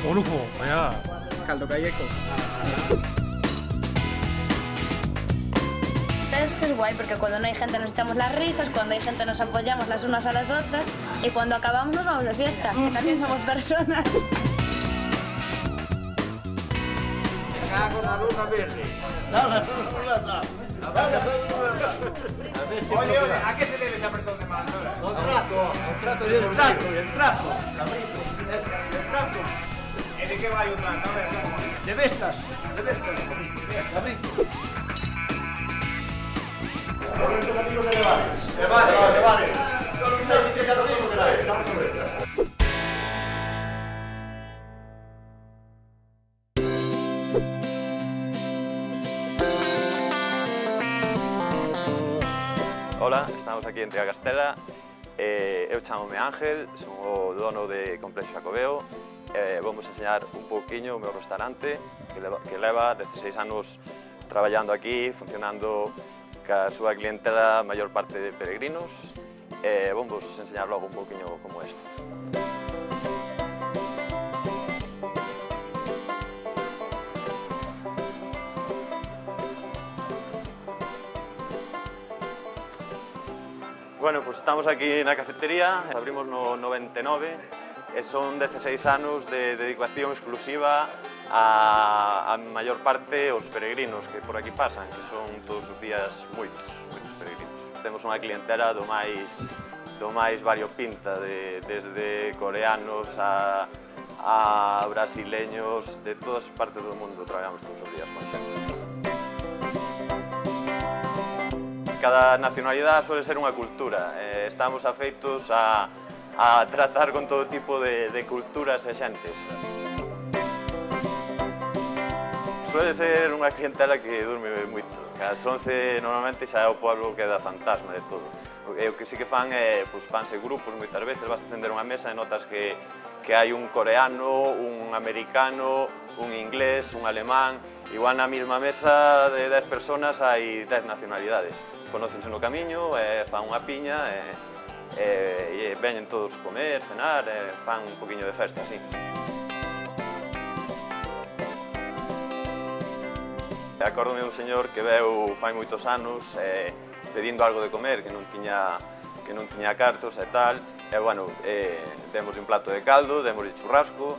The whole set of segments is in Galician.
Onujo, vaya. Caldo gallego. Es guay porque cuando no hay gente nos echamos las risas, cuando hay gente nos apoyamos las unas a las otras y cuando acabamos nos vamos de fiesta, que también somos personas. Con la luna verde. Oye, ¿a qué se debe ese apretón de mano? El trato de El trato. ¿Y de qué va el trato? A ver, ¿cómo va? De vestas. Con estos amigos de Levares. Con un mes de cada uno que da, estamos sobre. Ola, estamos aquí en Triagastela. Eu chamo-me Ángel, son o dono de Complexo Xacobeo. Vamos enseñar un pouquiño o meu restaurante que leva 16 anos traballando aquí, funcionando ca súa clientela, a maior parte de peregrinos. Vamos enseñar logo un pouquiño como isto. Bueno, pues estamos aquí na cafetería, abrimos no 99 e son 16 anos de dedicación exclusiva a maior parte os peregrinos que por aquí pasan, que son todos os días moitos peregrinos. Temos unha clientela do máis variopinta, desde coreanos a brasileños, de todas partes do mundo traballamos todos os días con xente. Cada nacionalidade suele ser unha cultura. Estamos afeitos a tratar con todo tipo de culturas e xentes. Suele ser unha clientela que durme moito. As 11 normalmente xa é o pueblo que dá fantasma de todo. O que sí que fan é, fanse grupos moitas veces, vas a atender unha mesa e notas que hai un coreano, un americano, un inglés, un alemán. Igual na mesma mesa de 10 personas hai 10 nacionalidades. Conócense no camiño, fan unha piña e veñen todos comer, cenar, fan un poquinho de festa, así. Acórdome dun señor que veu fai moitos anos pedindo algo de comer, que non tiña cartos e tal, e, bueno, demos un plato de caldo, demos de churrasco,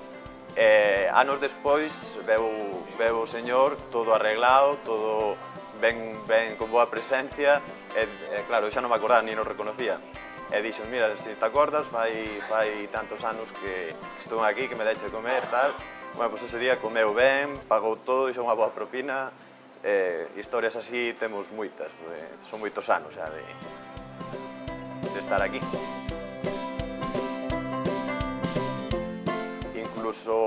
anos despois veu o señor todo arreglado, todo ben con boa presencia, e claro, xa non me acordaba, ni nos reconocía. E dixo, mira, se te acordas, fai tantos anos que estou aquí, que me deixe comer, tal. Bueno, pois ese día comeu ben, pagou todo, dixo unha boa propina. Historias así temos moitas, son moitos anos xa de estar aquí. Incluso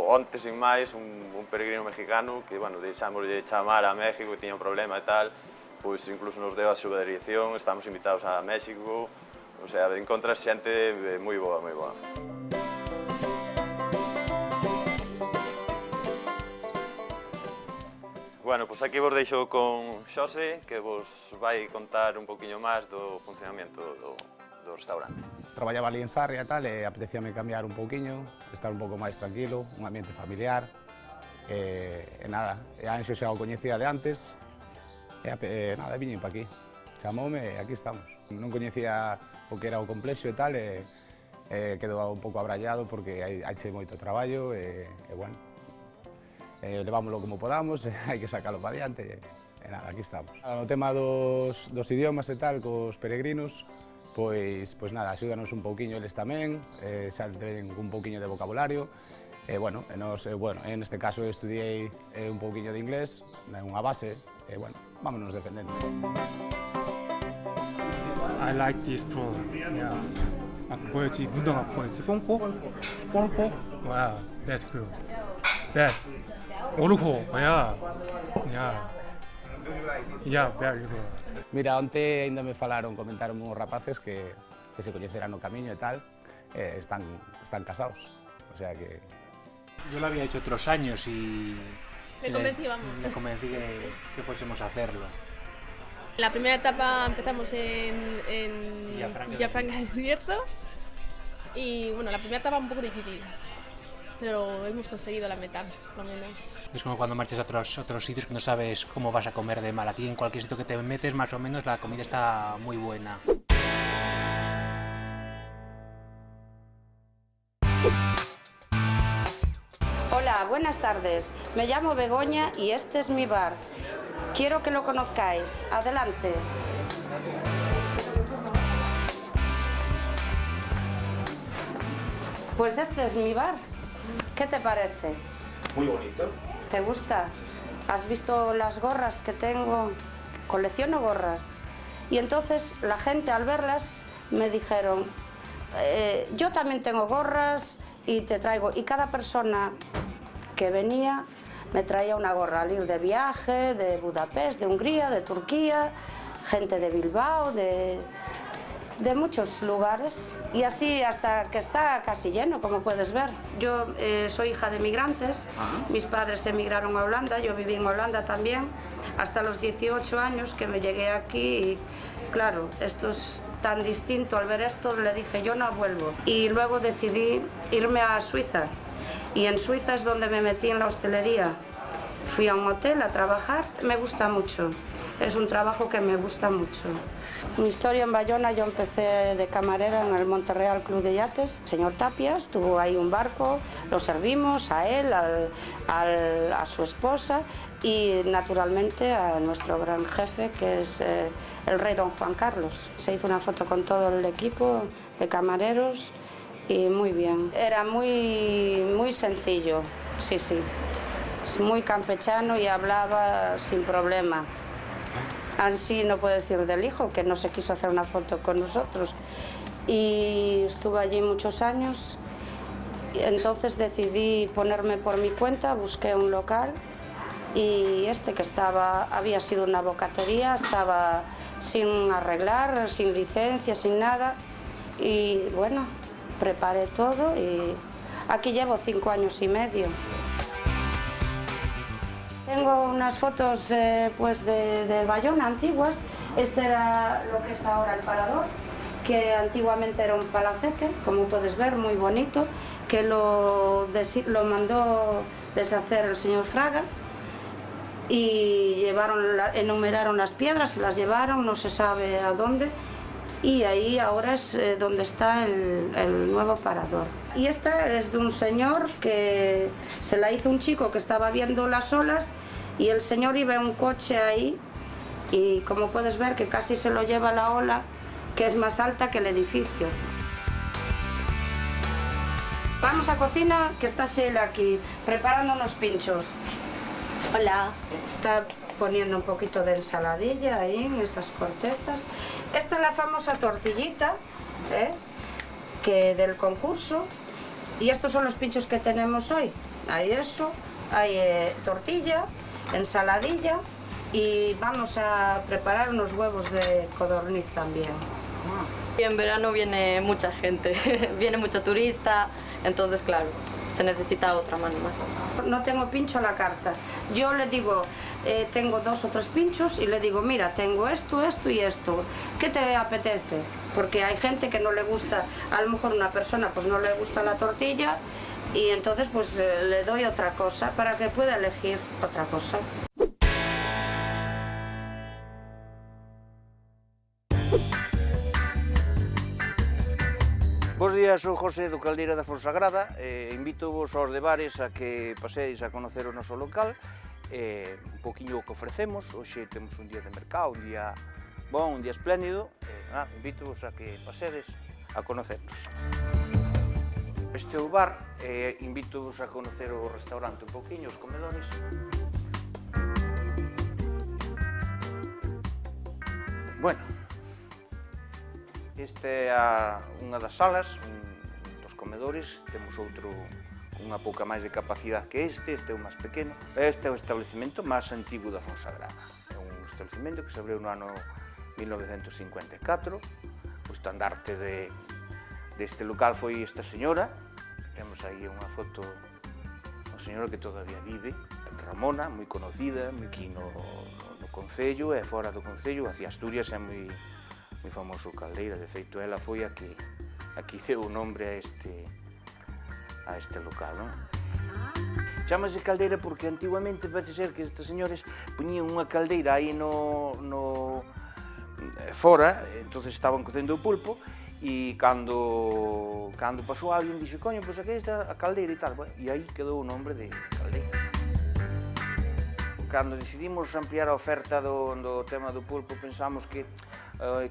onte, sin máis, un peregrino mexicano que, bueno, deixamos de chamar a México, que tiña un problema e tal, pois incluso nos deu a súa dirección, estamos invitados a México, o sea, encontras xente moi boa, moi boa. Bueno, pois aquí vos deixo con Xose, que vos vai contar un poquinho máis do funcionamento do restaurante. Traballaba ali en Sarria e tal, e apetecíame cambiar un pouquiño, estar un pouco máis tranquilo, un ambiente familiar, e nada, a Anxo xa o coñecía de antes, e nada, viñen pa aquí, chamoume e aquí estamos. Non coñecía o que era o complexo e tal, e quedou un pouco abrallado porque hai moito traballo, e bueno, levámoslo como podamos, hai que sacarlo para diante, e nada, aquí estamos. No tema dos idiomas e tal, cos peregrinos, pois nada, axúdanos un pouquiño eles tamén, xa ten un pouquiño de vocabulario, e bueno, en este caso estudiei un pouquiño de inglés, unha base, e bueno, vámonos defendendo. I like this food. Yeah. 보여지 문어가 보여지. 뽕뽕. Wow, that's good. Best. Onujo, yeah. Yeah, very good. Mira, onte ainda me comentaron uns rapaces que se coñeceran no camiño e tal, están casados, o sea que... Yo lo había hecho otros años y... Le convencíamos. Le convencí que fuésemos a hacerlo. La primera etapa empezamos en Villafranca del Bierzo y bueno, la primera etapa un poco difícil. pero hemos conseguido la meta, lo menos. Es como cuando marchas a otros sitios que no sabes cómo vas a comer de mal. Aquí en cualquier sitio que te metes, más o menos, la comida está muy buena. Hola, buenas tardes. Me llamo Begoña y este es mi bar. Quiero que lo conozcáis. Adelante. Pues este es mi bar. ¿Qué te parece? Muy bonito. ¿Te gusta? ¿Has visto las gorras que tengo? Colecciono gorras. Y entonces la gente al verlas me dijeron, yo también tengo gorras y te traigo. Y cada persona que venía me traía una gorra al ir de viaje, de Budapest, de Hungría, de Turquía, gente de Bilbao, de muchos lugares, y así hasta que está casi lleno, como puedes ver. Yo soy hija de migrantes, mis padres emigraron a Holanda, yo viví en Holanda también, hasta los 18 años que me llegué aquí y claro, esto es tan distinto. Al ver esto le dije, yo no vuelvo. Y luego decidí irme a Suiza, y en Suiza es donde me metí en la hostelería. Fui a un hotel a trabajar, me gusta mucho. Es un trabajo que me gusta mucho. Mi historia en Bayona, yo empecé de camarera en el Monterreal Club de Yates. El señor Tapias tuvo ahí un barco, lo servimos a él, a su esposa y naturalmente a nuestro gran jefe, que es el rey don Juan Carlos. Se hizo una foto con todo el equipo de camareros y muy bien. Era muy sencillo, sí, sí. Es muy campechano y hablaba sin problema. Así no puedo decir del hijo, que no se quiso hacer una foto con nosotros. Y estuve allí muchos años. Y entonces decidí ponerme por mi cuenta, busqué un local y que había sido una bocatería, estaba sin arreglar, sin licencia, sin nada. Y bueno, preparé todo y aquí llevo 5 años y medio. Tengo unas fotos pues de Bayona antiguas. Este era lo que es ahora el parador, que antiguamente era un palacete, como puedes ver, muy bonito, que lo mandó deshacer el señor Fraga y enumeraron las piedras, las llevaron, no se sabe a dónde, y ahí ahora es donde está el nuevo parador. Y esta es de un señor que se la hizo un chico que estaba viendo las olas y el señor iba en un coche ahí y como puedes ver que casi se lo lleva la ola, que es más alta que el edificio. Vamos a cocina, que está Sheila aquí preparando unos pinchos. Hola. Está poniendo un poquito de ensaladilla ahí en esas cortezas. Esta es la famosa tortillita que del concurso. Y estos son los pinchos que tenemos hoy. Hay tortilla, ensaladilla y vamos a preparar unos huevos de codorniz también. Y en verano viene mucha gente, viene mucho turista, entonces claro, se necesita otra mano más. No tengo pincho a la carta. Yo le digo, tengo 2 o 3 pinchos y le digo, mira, tengo esto, esto y esto. ¿Qué te apetece? Porque hay gente que no le gusta, a lo mejor una persona pues no le gusta la tortilla y entonces pues le doy otra cosa para que pueda elegir otra cosa. Bos días, sou José do Caldeira da Fonsagrada. Invito-vos aos de bares a que paseis a conocer o noso local, un poquinho o que ofrecemos. Hoxe temos un día de mercado, un día bon, un día espléndido. Invito-vos a que pasedes a conocernos. Este é o bar, invito-vos a conocer o restaurante un poquinho, os comedores. Bueno, esta é unha das salas dos comedores, temos outro unha pouca máis de capacidade que este é o máis pequeno. Este é o establecemento máis antigo da Fonsagrada. É un establecemento que se abriu no ano 1954. O estandarte deste local foi esta señora. Temos aí unha foto unha señora que todavía vive, Ramona, moi conocida, aquí no Concello e fora do Concello, hacia Asturias é moi famoso Caldeira. De feito, ela foi a que deu o nombre a este local, non? Chámase caldeira porque antiguamente parece ser que estes señores poñían unha caldeira aí fora, entonces estaban cocendo o pulpo, e cando pasou alguén dixo, coño, pois aquí está a caldeira e tal, e aí quedou o nombre de caldeira. Cando decidimos ampliar a oferta do tema do pulpo, pensamos que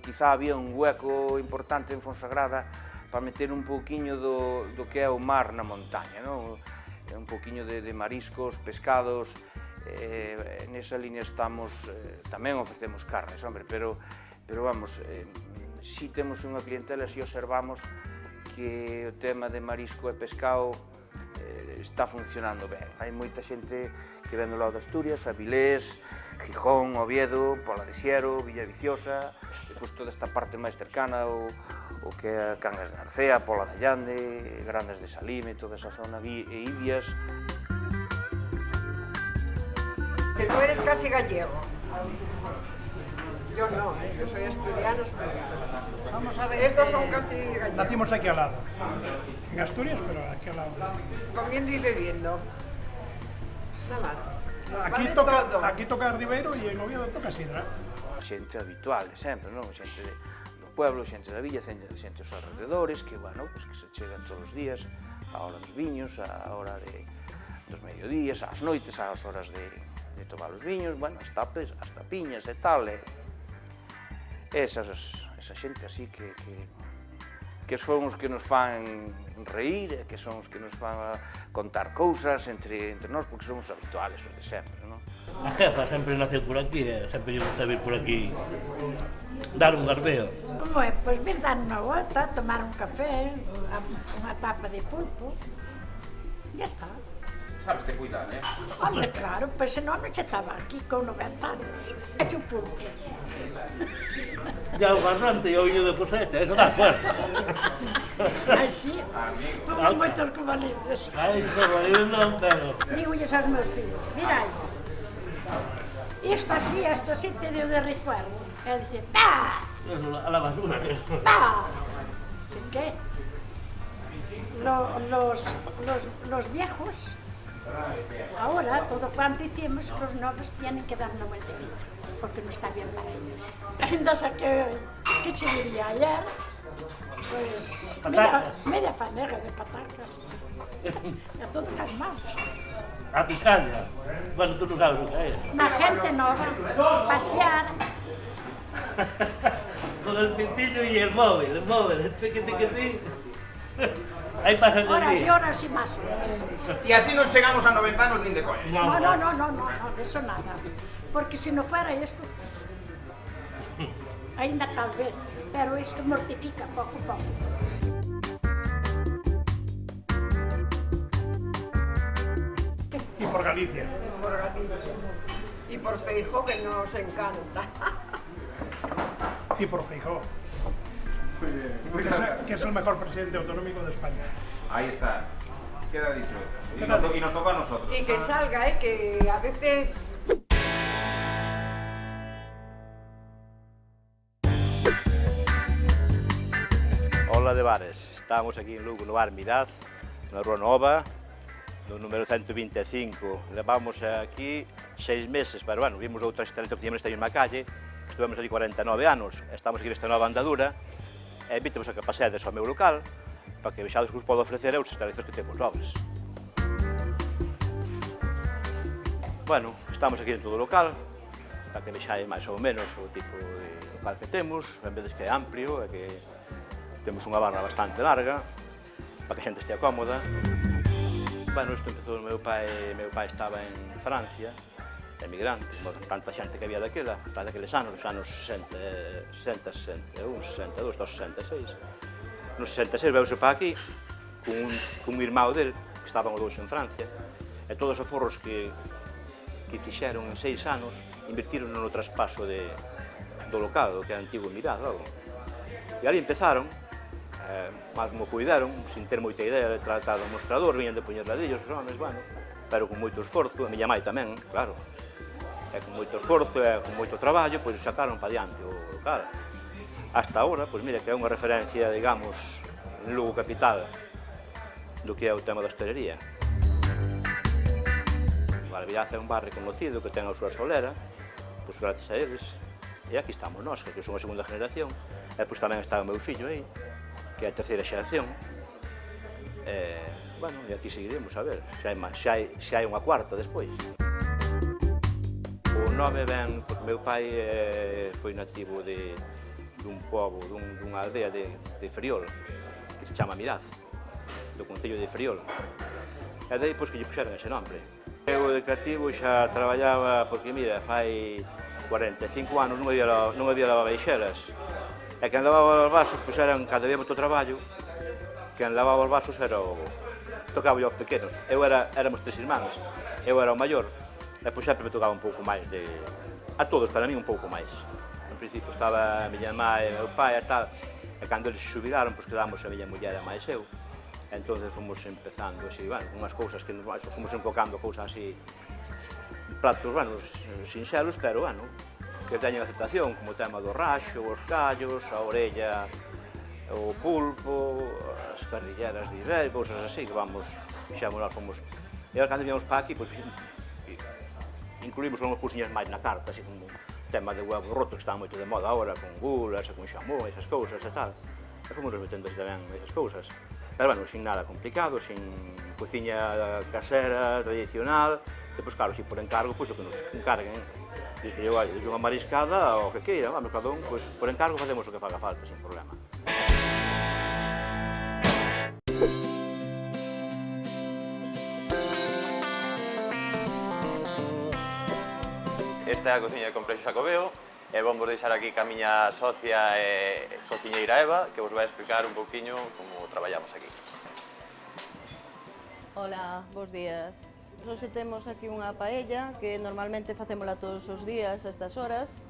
quizá había un hueco importante en Fonsagrada para meter un pouquiño do que é o mar na montaña, un pouquiño de mariscos, pescados, nesa línea estamos, tamén ofrecemos carnes, hombre, pero vamos, si temos unha clientela, si observamos que o tema de marisco e pescado está funcionando ben. Hai moita xente que ven do lado de Asturias, Avilés, Gijón, Oviedo, Pola de Siero, Villaviciosa, depois toda esta parte máis cercana, o que é Cangas de Narcea, Pola de Allande, Grandes de Salime, toda esa zona, e Ibias. Que tú eres casi gallego. Yo no, yo soy asturiana. Vamos a ver. Estos son casi gallegos. Nacimos aquí al lado. En Asturias, pero aquí al lado. Comiendo y bebiendo. Nada más. Aquí toca Ribeiro e en Oviedo toca Sidra. Xente habitual de sempre, non? Xente do pueblo, xente da villa, xente dos alrededores, que, bueno, pues, que se chegan todos os días, a hora dos viños, a hora dos mediodías, ás noites, ás horas de tomar os viños, bueno, as tapes, as tapiñas e tal, esa xente así que son os que nos fan reír, que son os que nos fan contar cousas entre nós, porque somos habituales, os de sempre, non? A jefa sempre naceu por aquí, sempre lle gusta vir por aquí, dar un garbeo. Como é? Pois vir dar unha volta, tomar un café, unha tapa de pulpo, e ya está. Sabes te cuidar, Hombre, claro, pois senón non che estaba aquí con 90 anos. Eche un pulpo. Ya o garrante e o viño de cosecha, eso dá suerte. Ai, sí, tomo moitos cobalibres. Ai, cobalibres non, pero... Dígolles aos meus fillos, mira aí, isto así te deu de recuerdo. E dice, ¡bah! Eso, a la basura. ¡Bah! ¿Sí qué? Los viejos, ahora, todo cuanto hicimos, los nuevos tienen que dar una vueltecita, porque no está bien para ellos. Entonces, ¿qué te diría ayer? Pues, media fanega de patacas. A todos calmados. A picalla. Bueno, tú non sabes o que é. Una gente nova, pasear. Con el pintillo y el móvil, tiqui. Ahí pasan el Horas y día. horas y más horas. Y así non chegamos a 90 anos nin de coña. No, eso nada. Porque si no fuera esto, ainda tal vez, pero esto mortifica poco a poco. Y por Galicia. Y por Feijóo, que nos encanta. Y por Feijóo. Que es el mejor presidente autonómico de España. Ahí está. Queda dicho. Y nos toca a nosotros. Y que salga, que a veces... Ola de bares, estamos aquí en Lugo no bar Mirad, na Rúa Nova, no número 125. Levamos aquí 6 meses, pero bueno, vimos outra instalación que tínhamos en calle, estuvemos ali 49 anos, estamos aquí nesta nova andadura, e invitamos a que paseades ao meu local, para que vexades que vos podo ofrecer as instalacións que temos novas. Bueno, estamos aquí dentro do local, para que vexades máis ou menos o tipo de local que temos, en vez de que é amplio, e que temos unha barra bastante larga, para que a xente estea cómoda. Bueno, isto empezou meu pai estaba en Francia, emigrante, tanta xente que había daqueles anos, os anos 60, 61, 62, 66. No 66 veuse para aquí, cun irmão del, que estaban os dous en Francia, e todos os forros que fixeron en 6 anos, invertiron no traspaso do local, que é antigo Mirad, logo. E ali empezaron, mal como puideron, sin ter moita idea de tratar do mostrador, viñan de poñer ladrillos os homes, bueno, pero con moito esforzo, a miña mai tamén, claro, e con moito esforzo e con moito traballo, pois sacaron para diante o local. Hasta agora, pois mira, que é unha referencia, digamos, en Lugo capital, do que é o tema da hostelería. Valviraz é un bar reconocido que ten a súa solera, pois gracias a eles, e aquí estamos nós, que son a segunda generación, e pois tamén está o meu fillo aí, que é a terceira xeración, bueno, e aquí seguiremos, a ver, xa hai unha cuarta despois. O nome ven, porque meu pai foi nativo dun pobo, dunha aldea de Friol, que se chama Miraz, do concello de Friol. E daí, pois, que lle puxeron ese nombre. Eu, de creativo, xa traballaba, porque, mira, fai 45 anos non había lavaveixeras. E quen lavaba os vasos, pois, eran, cando había moito traballo, quen lavaba os vasos era o... tocaba yo aos pequenos. Éramos 3 irmáns, eu era o maior, e pois sempre me tocaba un pouco máis de... A todos, para mí, un pouco máis. En principio estaba a miña má e meu pai e tal, e cando eles se xubilaron, pois quedamos a miña muller e máis eu. Entón fomos empezando así, bueno, unhas cousas que nos fomos enfocando cousas así, pratos, bueno, sinxelos, pero, bueno, que teñen aceptación, como o tema do raxo, os callos, a orella, o pulpo, as parrilleras de Iberia, cousas así, que vamos, fixamos, nós fomos... E agora, cando viemos para aquí, pois, incluímos unhas cousiñas máis na carta, así como o tema de huevos rotos, que está moito de moda agora, con gulas, con xamón, esas cousas e tal. E fomos metendo así tamén esas cousas. Pero, bueno, sin nada complicado, sin cociña casera, tradicional, e, pois, claro, si por encargo, pois, o que nos encarguen. Diz que eu unha mariscada, o que queira, vamos, cada un, pois, por encargo facemos o que faga falta, sin problema. Esta é a cociña de Complexo Xacobeo, e vamos deixar aquí ca miña socia e cociñeira Eva, que vos vai explicar un pouquiño como traballamos aquí. Hola, bons días. Hoxe temos aquí unha paella que normalmente facémola todos os días a estas horas.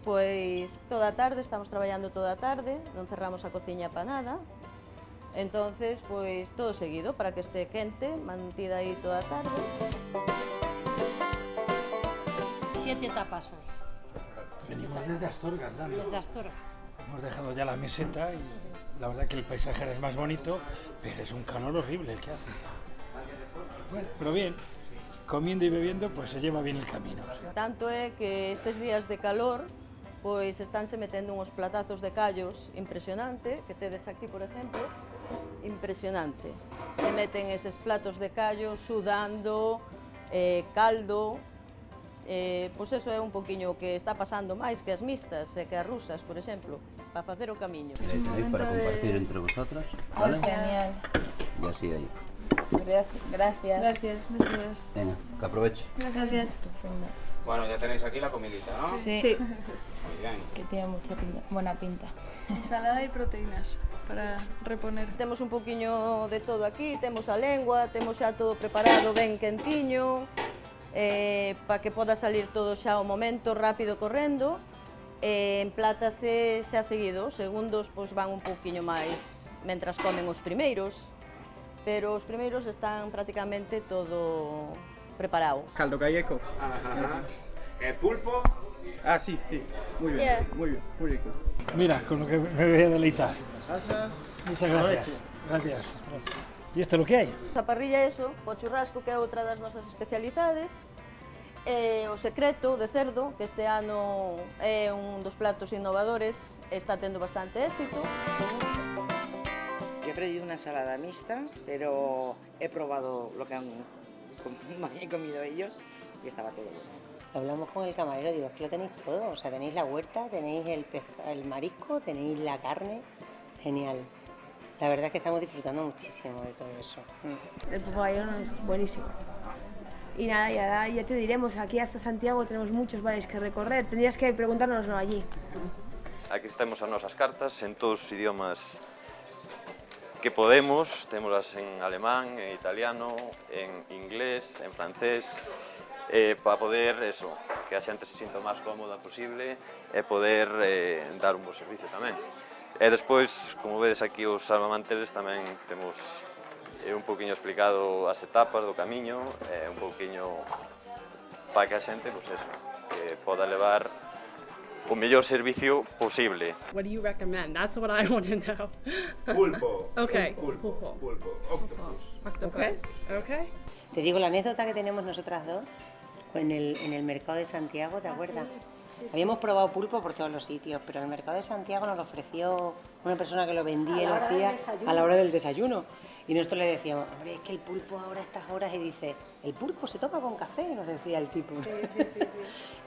Pois toda a tarde, estamos traballando toda a tarde, non cerramos a cociña para nada. Entonces, pois todo seguido para que este quente, mantida aí toda a tarde. 7 tapas hoy. Venimos desde Astorga andando. Desde Astorga. Hemos dejado ya la meseta y la verdad que el paisaje es más bonito, pero es un calor horrible el que hace. Bueno, pero bien, comiendo y bebiendo pues se lleva bien el camino. Tanto é que estes días de calor pois estánse metendo uns platazos de callos impresionante, que tedes aquí, por exemplo, impresionante. Se meten eses platos de callos sudando, caldo. Pois eso é un poquinho que está pasando máis que as mixtas e que as rusas, por exemplo, para facer o camiño. Ahí tenéis para compartir entre vosotras, ¿vale? Genial. Y así ahí. Gracias. Venga, que aproveche. Gracias. Bueno, ya tenéis aquí la comidita, ¿no? Sí. Muy bien. Que tiene mucha buena pinta. Ensalada y proteínas para reponer. Temos un poquinho de todo aquí, temos a lengua, temos xa todo preparado ben quentiño, para que poda salir todo xa ao momento, rápido correndo. Emplátase xa seguido, os segundos pois van un poquinho máis mentras comen os primeiros, pero os primeiros están prácticamente todo preparado. Caldo gallego. Ajá. ¿El pulpo? Ah, sí, muy bien, Yeah. muy rico. Mira, con lo que me voy a deleitar. Las salsas. Muchas gracias. Gracias. ¿Y esto es lo que hay? A parrilla é eso, o churrasco que é outra das nosas especialidades, o secreto de cerdo, que este ano é un dos platos innovadores, está tendo bastante éxito. Yo he pedido una ensalada mixta, pero he probado lo que han comido ellos y estaba todo bueno. Hablamos con el camarero, digo, es que lo tenéis todo, o sea, tenéis la huerta, tenéis el marisco, tenéis la carne, genial. La verdad es que estamos disfrutando muchísimo de todo eso. El papayón es buenísimo. Y nada, ya te diremos, aquí hasta Santiago tenemos muchos bares que recorrer, tendrías que preguntárnoslo allí. Aquí temos as nosas cartas en todos os idiomas que podemos, témolas en alemán, en italiano, en inglés, en francés, para poder, eso, que a xente se sinta o máis cómoda posible e poder dar un bo servicio tamén. E despois, como vedes aquí os salvamanteles, tamén temos un pouquiño explicado as etapas do camiño, un pouquiño para que a xente, pois eso, que poda levar o mellor servicio posible. What do you recommend? That's what I want to know. Pulpo. Okay. Pulpo. Octopus. Octopus. Okay. Te digo la anécdota que tenemos nosotras dos en el mercado de Santiago, ¿te acuerdas? Habíamos probado pulpo por todos los sitios, pero en el mercado de Santiago nos lo ofreció una persona que lo vendía y lo hacía a la hora del desayuno. Y nosotros le decíamos, hombre, es que el pulpo ahora a estas horas, y dice, el pulpo se toma con café, nos decía el tipo. Sí.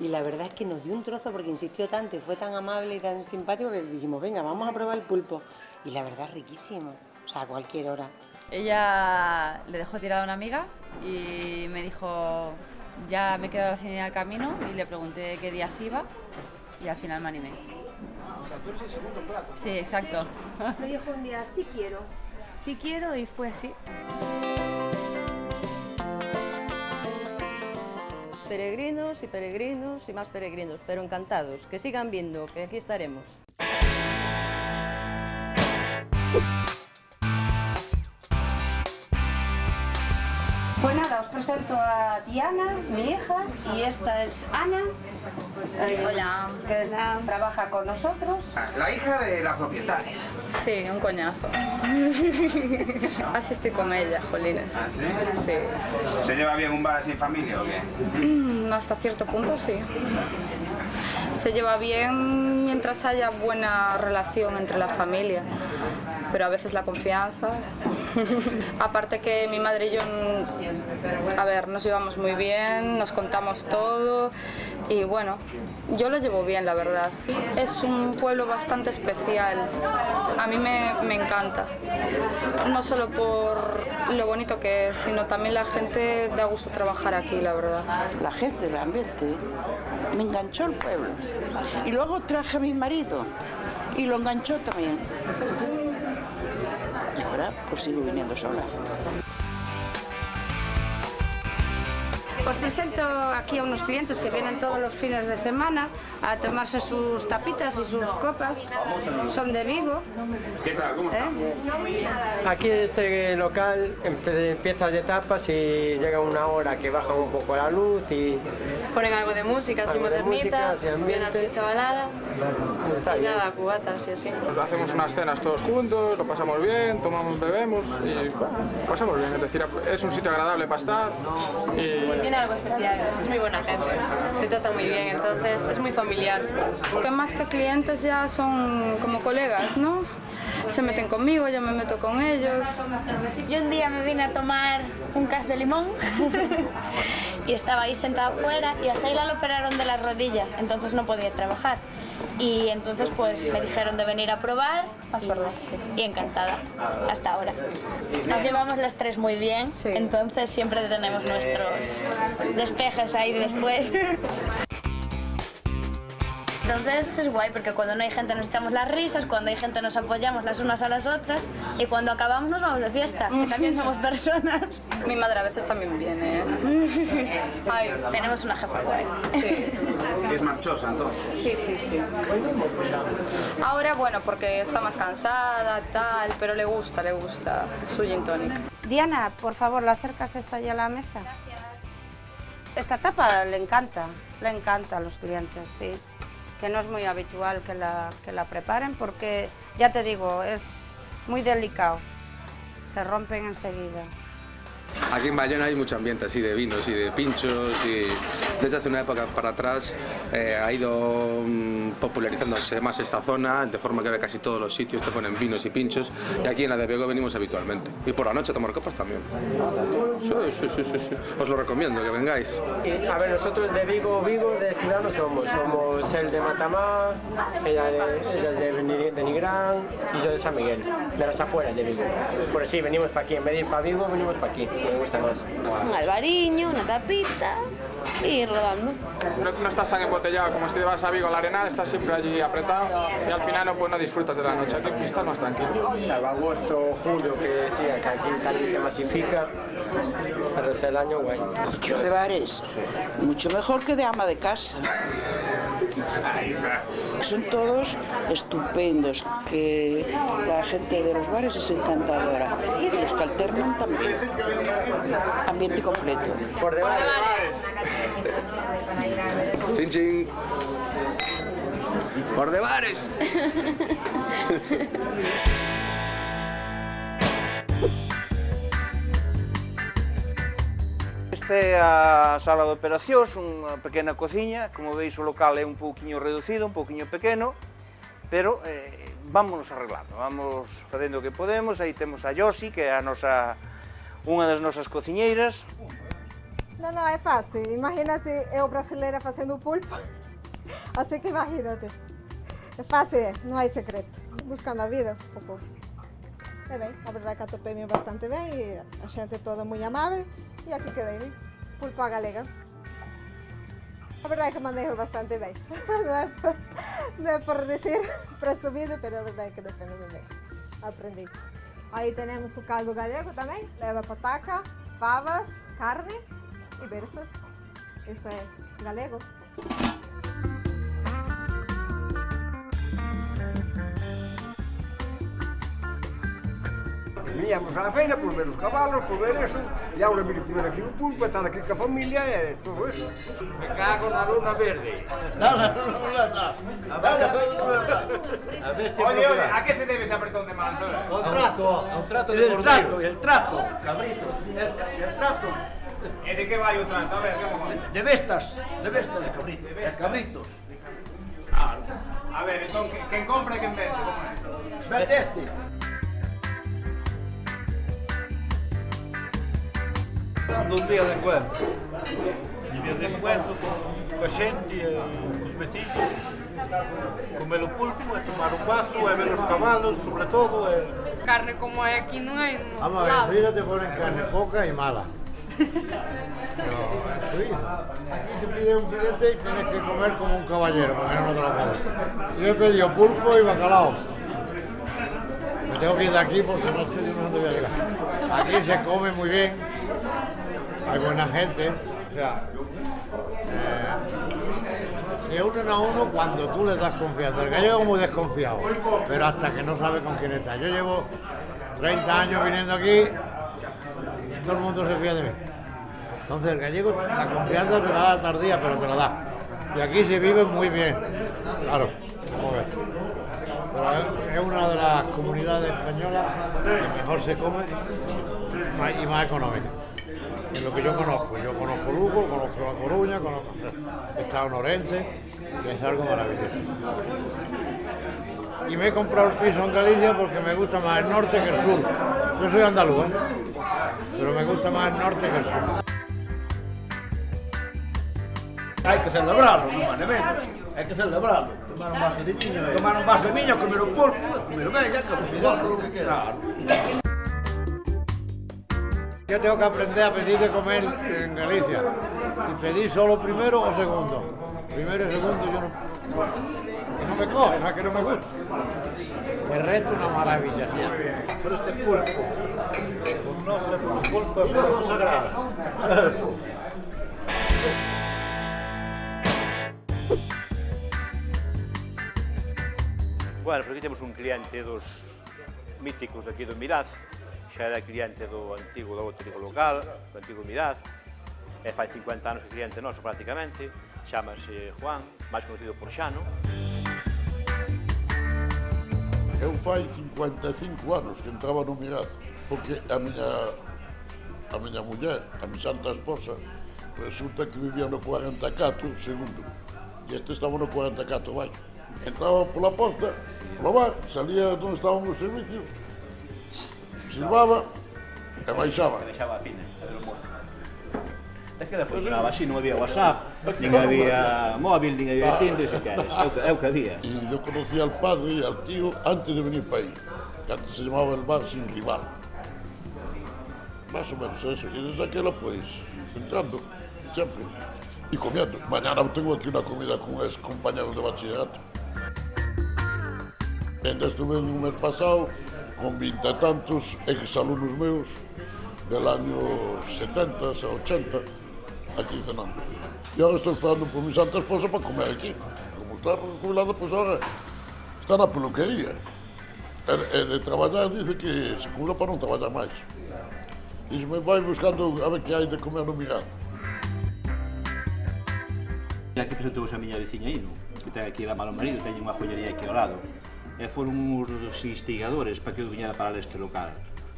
Y la verdad es que nos dio un trozo porque insistió tanto y fue tan amable y tan simpático que dijimos, venga, vamos a probar el pulpo. Y la verdad es riquísimo, o sea, a cualquier hora. Ella le dejó tirada a una amiga y me dijo, ya me he quedado sin ir al camino, y le pregunté qué días iba y al final me animé. O sea, tú eres el segundo plato. Sí, exacto. Me dijo un día, sí quiero, y fue así. Peregrinos y peregrinos y más peregrinos, pero encantados, que sigan viendo, que aquí estaremos. Pues nada, os presento a Diana, mi hija, y esta es Ana, Hola. que trabaja con nosotros. La hija de la propietaria. Sí, un coñazo. Así estoy con ella, jolines. ¿Ah, sí? Sí. ¿Se lleva bien un bar así en familia o qué? Hasta cierto punto sí. Se lleva bien mientras haya buena relación entre la familia, pero a veces la confianza. Aparte que mi madre y yo, a ver, nos llevamos muy bien, nos contamos todo y bueno, yo lo llevo bien, la verdad. Es un pueblo bastante especial, a mí me encanta, no solo por lo bonito que es, sino también la gente da gusto trabajar aquí, la verdad. La gente, el ambiente, me enganchó el pueblo. Y luego traje a mi marido y lo enganchó también. Y ahora pues sigo viniendo sola. Os presento aquí a unos clientes que vienen todos los fines de semana a tomarse sus tapitas y sus copas. Son de Vigo. ¿Qué tal? ¿Cómo está? Aquí en este local empiezas de tapas y llega una hora que baja un poco la luz y... Ponen algo de música, así modernita, bien así chavalada. Y nada, cubatas y así. Pues hacemos unas cenas todos juntos, lo pasamos bien, tomamos, bebemos y bueno, pasamos bien. Es decir, es un sitio agradable para estar y... Sí, tiene algo especial, es muy buena gente, te trata muy bien, entonces es muy familiar. Que más que clientes ya son como colegas, ¿no? Se meten conmigo, yo me meto con ellos. Yo un día me vine a tomar un cas de limón y estaba ahí sentada afuera y a Sheila lo operaron de la rodilla, entonces no podía trabajar. Y entonces pues me dijeron de venir a probar y encantada, hasta ahora. Nos llevamos las tres muy bien, entonces siempre tenemos nuestros despejes ahí después. Entonces es guay porque cuando no hay gente nos echamos las risas, cuando hay gente nos apoyamos las unas a las otras y cuando acabamos nos vamos de fiesta, que también somos personas. Mi madre a veces también viene. Ay, tenemos una jefa guay. Sí. Es marchosa entonces. Sí. Ahora bueno, porque está más cansada, tal, pero le gusta su gin tonic. Diana, por favor, ¿le acercas esta ya a la mesa? Esta tapa le encanta a los clientes, sí. Que no es muy habitual que la preparen porque, ya te digo, es muy delicado, se rompen enseguida. Aquí en Bayona hay mucho ambiente así de vinos y de pinchos y desde hace una época para atrás ha ido popularizándose más esta zona, de forma que ahora casi todos los sitios te ponen vinos y pinchos y aquí en la de Vigo venimos habitualmente. Y por la noche a tomar copas también. Sí. Os lo recomiendo, que vengáis. A ver, nosotros de Vigo de ciudad no somos el de Matamá, ella de Nigrán y yo de San Miguel, de las afueras de Vigo. Por sí, venimos para aquí, en vez de ir para Vigo, venimos para aquí. Me gusta más. Un albariño, una tapita y rodando. No estás tan embotellado como si te vas a Vigo a la Arenal, estás siempre allí apretado y al final no disfrutas de la noche, aquí estás más tranquilo. Salvo agosto, julio, que sí, que aquí se masifica, el resto del año guay. Mucho de bares, mucho mejor que de ama de casa. Son todos estupendos, que la gente de los bares es encantadora y los que alternan también. Ambiente completo. Por de bares. Chin chin. Por de bares. Esta é a sala de operacións, unha pequena cociña. Como veis, o local é un pouquiño reducido, un pouquiño pequeno, pero vámonos arreglando, vamos facendo o que podemos. Aí temos a Yosi, que é unha das nosas cociñeiras. Non, é fácil. Imagínate eu brasileira facendo pulpo, así que imagínate. É fácil, non hai secreto. Buscando a vida, un pouco. E ben, a verdade que atopei-me bastante ben e a xente toda moi amável e aquí quedei, pulpo a galega. A verdade que manejo bastante ben. Non é por decir presumido, pero a verdade que defendo ben. Aprendi. Aí tenemos o caldo galego tamén, leva pataca, favas, carne e berzas. Isso é galego. Viñamos á feira por ver os cabalos, por ver eso, e agora vim comer aquí un pulpo, estar aquí ca familia e todo eso. Me cago na luna verde. Oye, ¿a qué se debe ese apretón de manos? Ao trato de cordero. El trato, cabrito, el trato. ¿Y de qué va el trato? A ver, de bestas, de cabritos. De cabritos. A ver, entonces, ¿quién compra y quién vende? ¿Cómo es eso? Vende este. Dando un día de encuentro. Un día de encuentro con xente, cos vecinos, comer o pulpo, e tomar o paso, e ver os cabalos, sobre todo. Carne como hai aquí non hai no Vamos a ver, en Suiza te ponen carne poca y mala. Pero en Suiza, aquí te pide un filete y tienes que comer como un caballero, porque no te lo comes. Yo he pedido pulpo y bacalao. Me tengo que ir de aquí porque no sé dónde voy a llegar. Aquí se come muy bien. Hay buena gente, o sea, se unen a uno cuando tú les das confianza. El gallego es muy desconfiado, pero hasta que no sabe con quién está. Yo llevo 30 años viniendo aquí y todo el mundo se fía de mí. Entonces el gallego, la confianza te la da tardía, pero te la da. Y aquí se vive muy bien, claro, joder. Pero es una de las comunidades españolas que mejor se come y más económica. Es lo que yo conozco Lugo, conozco La Coruña, he estado en Orense y es algo maravilloso. Y me he comprado el piso en Galicia porque me gusta más el norte que el sur. Yo soy andaluz, pero me gusta más el norte que el sur. Hay que celebrarlo, no vale menos. Hay que celebrarlo. Tomar un vaso de niño, comer un pulpo, comer bella, comer todo lo que queda. Yo tengo que aprender a pedir de comer en Galicia. Y pedir solo primero o segundo. Primero y segundo yo no me coge, no es que no me gusta. El resto es una maravilla. Pero este pulpo, no sé, el pulpo es muy consagrado. Bueno, por aquí temos un cliente dos míticos aquí do Miraz, xa era cliente do outro antigo local, do antigo Miraz, e fai 50 anos que cliente noso prácticamente, chamase Juan, máis conocido por Xano. Eu fai 55 anos que entraba no Miraz, porque a miña muller, a mi santa esposa, resulta que vivía no 44 segundo, e este estaba no 44 baixo. Entraba pola porta, pola bar, salía onde estaban os servicios, silbaba e baixaba. Deixaba a fina, a ver o mozo. É que era funcionaba así, non había WhatsApp, nin había móvil, nin había Tinder, se queres, é o que había. E eu conocía al padre e al tío antes de venir para aí, que antes se llamaba el bar Sin Rival. Más o menos eso, e desde aquela, pues, entrando, sempre, e comiendo. Mañana tengo aquí una comida con ex compañeros de bachillerato. Ainda estuve un mes pasado con 20 e tantos exalumnos meus del año 70 a 80 aquí cenando. Y ahora estoy esperando por mi santa esposa para comer aquí. Como está jubilada, pues ahora está na peluquería. De traballar, dice que se jubila para non traballar máis. Dice, me vai buscando a ver que hai de comer no Miraz. Aquí presentouse a miña veciña Ino, que ten aquí a Malo Marido, teñen unha joyería aquí ao lado. E foron uns dos instigadores para que eu viñera para este local.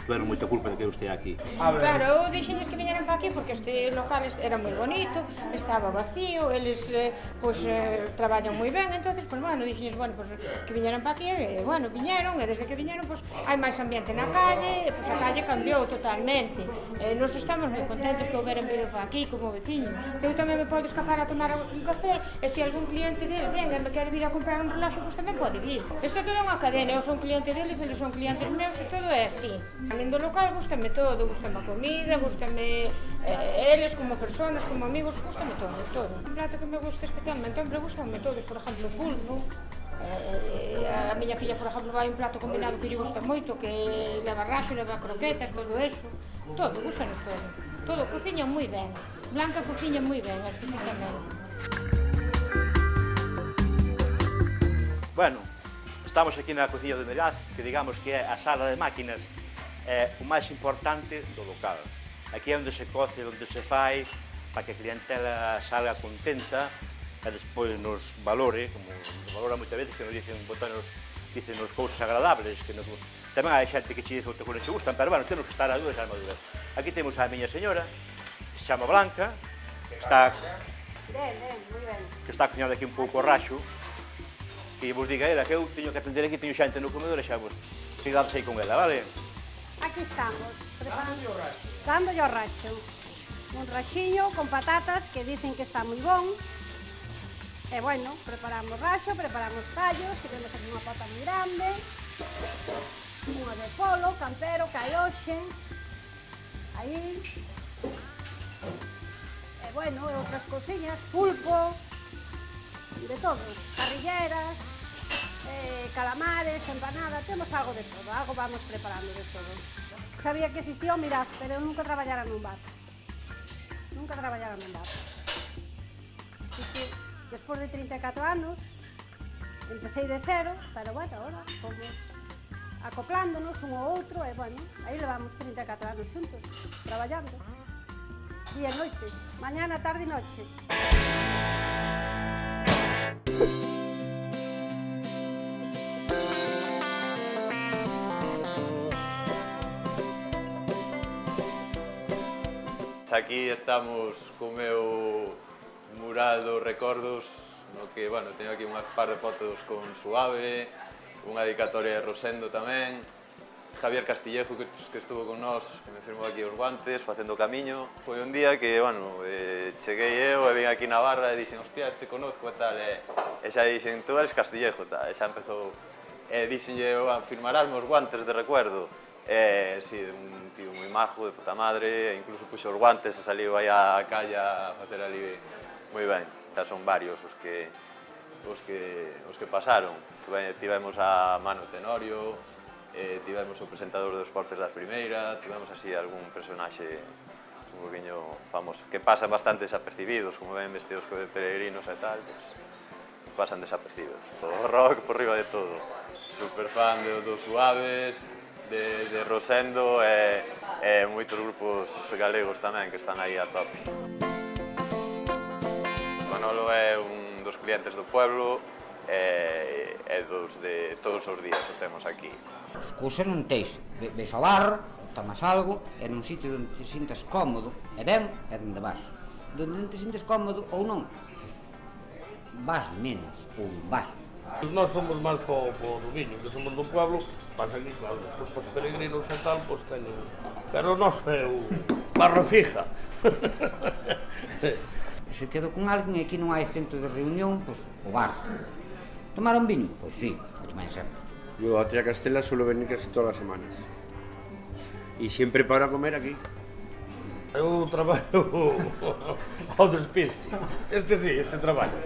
tiveron moita culpa de que eu estea aquí. Claro, eu dixenles que viñeran para aquí porque este local era moi bonito, estaba vacío, eles traballan moi ben, entonces, pues bueno, dixenles, bueno, pues que viñeran para aquí, e bueno, viñeron, e desde que viñeron, pues hai máis ambiente na calle, e pues a calle cambiou totalmente. Nos estamos moi contentos que houberan vido para aquí como veciños. Eu tamén me podo escapar a tomar un café, e se algún cliente dele ven e me quere vir a comprar un relaxo, pues tamén pode vir. Isto todo é unha cadena, eu son cliente deles, eles son clientes meus, e todo é así. Alén do local, gústame todo, gústame a comida, gústame eles como personas, como amigos, gústame todo, todo. Un plato que me gusta especialmente, hombre, gústame todos, por exemplo, o pulpo. A miña filla, por exemplo, vai un plato combinado que lle gusta moito, que leva raxo, leva croquetas, todo eso. Todo, gústanos todo. Todo, cociñan moi ben. Blanca cociña moi ben, eso sí tamén. Bueno, estamos aquí na cociña de Meraz, que digamos que é a sala de máquinas o máis importante do local. Aquí é onde se coce, onde se fai, para que a clientela salga contenta e despois nos valore, como nos valora moitas veces, que nos dicen cousas agradables, que tamén hai xente que che dice outra cousas que gustan, pero bueno, temos que estar a dúas armaduras. Aquí temos a miña señora, que se chama Blanca, que está coñando aquí un pouco o raxo, que vos diga ela, que eu teño que atender aquí, teño xente no comedor e xa vos quedamos aí con ela, vale? Aquí estamos, dándolle o raxo. Un raxiño con patatas que dicen que está moi bon. E bueno, preparamos raxo, preparamos callos, que temos aquí unha pata moi grande. Unha de polo, campero, caioxe. Aí. E bueno, e outras cosiñas, pulpo, de todo. Carrilleras, calamares, empanada, temos algo de todo, algo vamos preparando de todo. Sabía que existía o Miraz, pero eu nunca traballara nun bar. Nunca traballara nun bar. Así que, despois de 34 anos, empecé de cero, pero bueno, ahora fomos acoplándonos un ao outro, e bueno, aí levamos 34 anos xuntos, traballando. Día e noite, mañana, tarde e noche. Aquí estamos co meu mural dos recordos, no que, bueno, teño aquí unhas par de fotos con Suave, unha dedicatoria de Rosendo tamén, Javier Castillejo, que estuvo con nós, que me firmou aquí os guantes, facendo o camiño. Foi un día que, bueno, cheguei eu e vim aquí na barra e dixen, hostia, este conozco e tal, e xa dixen, tú eres Castillejo, tal, e xa empezou, e dixenlle, firmarásme os guantes de recuerdo. Sí, un tío moi majo, de puta madre, incluso puxo os guantes e saliu aí á calle a facer ali moi ben. Son varios os que pasaron. Tivemos a Mano Tenorio, tivemos o presentador dos Portes das Primeiras, tivemos así algún personaxe un poquinho famoso, que pasan bastante desapercibidos, como ven vestidos de peregrinos e tal, pasan desapercibidos. Todo rock por riba de todo. Super fan dos Suaves, de Rosendo e moitos grupos galegos tamén que están aí a tope. Manolo é un dos clientes do pueblo e dos de todos os días o temos aquí. Excusa non tens, ves ao bar, tomas algo, e nun sitio onde te sintas cómodo, e ben, é onde vas. Donde non te sintes cómodo ou non, vas menos ou vas. Nós somos máis po viño, que somos do pueblo, pasa aquí, claro, despois pos peregrinos e tal, pois teñen... Pero nós é o barra fija. Se quedo con alguén e aquí non hai centro de reunión, pois o bar. Tomar un viño? Pois sí, que tamén sempre. Yo a Triacastela suelo venir casi todas as semanas. E sempre para comer aquí. Eu traballo ao despiste. Este traballo.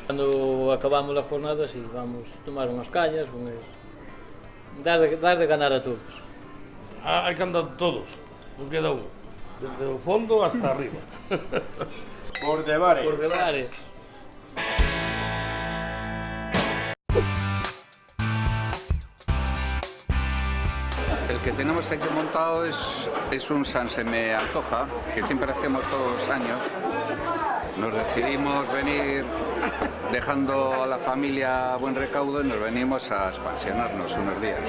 Cando acabamos a jornada, sí, vamos tomar unhas callas, dar de ganar a todos. Hai que andar todos, non queda un, desde o fondo hasta arriba. Por debare. Por debare. El que tenemos aquí montado es un San Se Me Antoja, que siempre hacemos todos los años. Nos decidimos venir dejando a la familia buen recaudo y nos venimos a expansionarnos unos días.